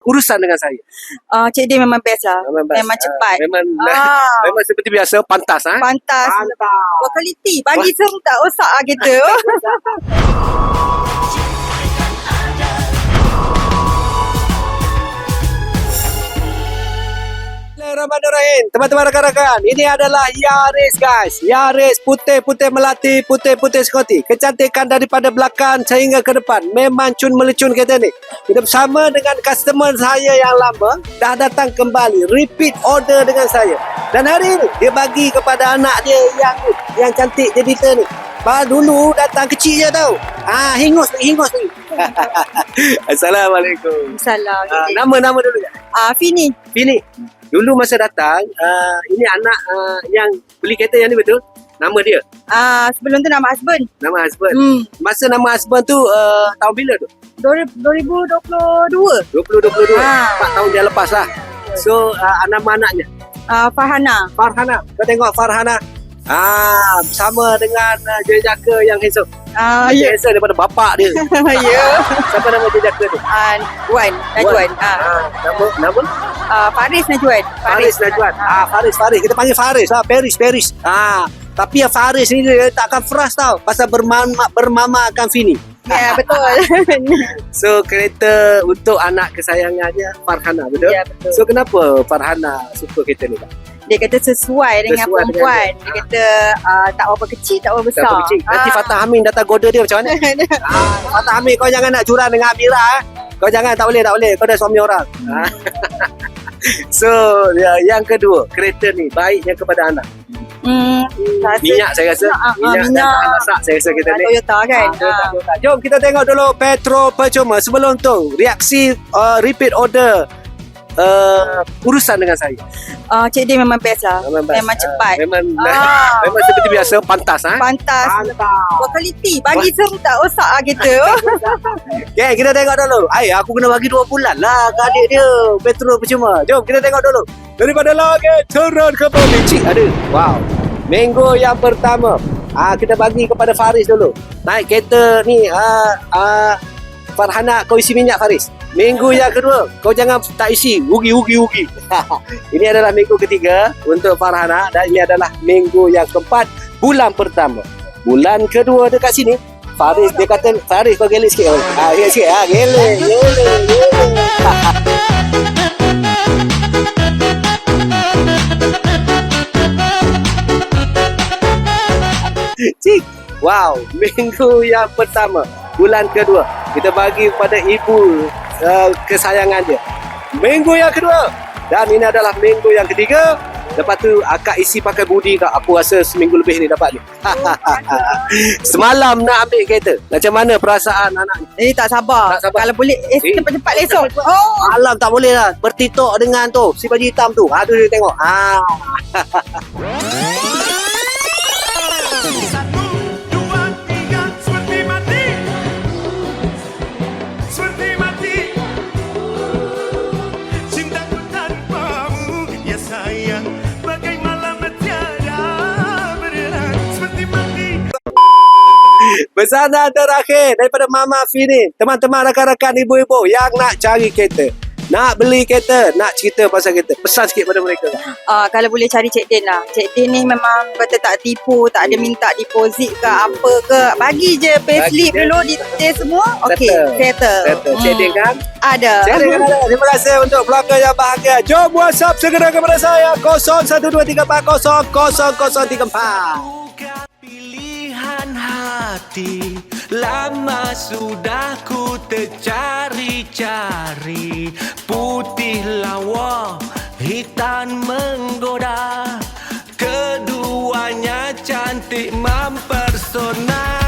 urusan dengan saya? Cik Din memang best lah. Memang cepat. Memang seperti biasa pantas Pantas. Berkualiti. Bagi semua tak osak lah kita. Bismillahirrahmanirrahim. Teman-teman rakan-rakan, ini adalah Yaris guys. Yaris putih-putih melati, putih-putih sekoti. Kecantikan daripada belakang sehingga ke depan. Memang cun melecun kita ni. Kita bersama dengan customer saya yang lama dah datang kembali, repeat order dengan saya. Dan hari ini dia bagi kepada anak dia yang cantik jelita ni. Dulu datang kecil je tau. Hingus ni. Assalamualaikum. Salam. Nama dulu je. Fini. Dulu masa datang, ini anak yang beli kereta yang ni betul? Nama dia? Sebelum tu nama husband. Nama husband? Masa nama husband tu tahun bila tu? 2022. 2022? 4 tahun dia lepas lah. So, nama anaknya? Farhana. Kau tengok Farhana? Bersama dengan jejaka yang handsome. Ya. Handsome daripada bapak dia. Ya. Siapa nama jejaka tu? Najwan. Nama? Faris Najwan. Faris. Faris. Kita panggil Faris lah. Paris. Tapi yang Faris ni dia takkan frust tau. Pasal bermama akan Fini. Ya, betul. So, kereta untuk anak kesayangannya Farhana, betul? Ya, betul. So, kenapa Farhana suka kereta ni, Pak? Dia kata sesuai dengan perempuan. Dia kata tak berapa kecil, tak berapa besar. Nanti Fatah Amin datang goda dia macam mana? Fatah Amin, kau jangan nak curang dengan Amira. Kau jangan, tak boleh. Kau dah suami orang. So, yang kedua, kereta ni baiknya kepada anak. Minyak saya rasa. Minyak dan tahan masak saya rasa kita ni. Toyota kan. Toyota. Jom kita tengok dulu petrol percuma. Sebelum tu, reaksi repeat order urusan dengan saya. Cik Din memang best lah. Memang cepat. Memang seperti biasa pantas. Pantas. Berkualiti. Bagi semua tak osak lah kita. Okay, kita tengok dulu. Aku kena bagi 2 bulan lah ke adik dia. Petrol percuma. Jom kita tengok dulu. Daripada langit turun ke bumi. Cik ada. Wow. Minggu yang pertama. Kita bagi kepada Faris dulu. Naik kereta ni. Farhana, kau isi minyak Faris. Minggu yang kedua, kau jangan tak isi. Rugi. Ini adalah minggu ketiga untuk Farhana. Dan ini adalah minggu yang keempat, bulan pertama. Bulan kedua dekat sini, Faris, dia kata, Faris kau gelek sikit. Gelek sikit. Gelek. Cik. Wow, minggu yang pertama, bulan kedua, kita bagi kepada ibu kesayangan dia. Minggu yang kedua, dan ini adalah minggu yang ketiga. Lepas tu akak isi pakai budi kak. Aku rasa seminggu lebih ni dapat ni. Semalam nak ambil kereta. Macam mana perasaan anak ni? Tak sabar. Kalau boleh cepat-cepat esok. Malam tak boleh lah. Bertitok dengan tu si baju hitam tu. Aduh dia tengok. Pesanan terakhir daripada Mama Fini. Teman-teman rakan-rakan ibu-ibu yang nak cari kereta, nak beli kereta, nak cerita pasal kereta, pesan sikit pada mereka. Kalau boleh cari Cik Din lah. Cik Din ni memang betul tak tipu, tak ada minta deposit ke apa ke. Bagi je payslip dulu, detail semua. Okey, settle. Cik Din kan? Ada. Terima kasih untuk pelanggan yang bahagia. Jom WhatsApp segera kepada saya 0123400034. Hati lama sudah ku tercari-cari, putih lawa hitam menggoda, keduanya cantik mempersona.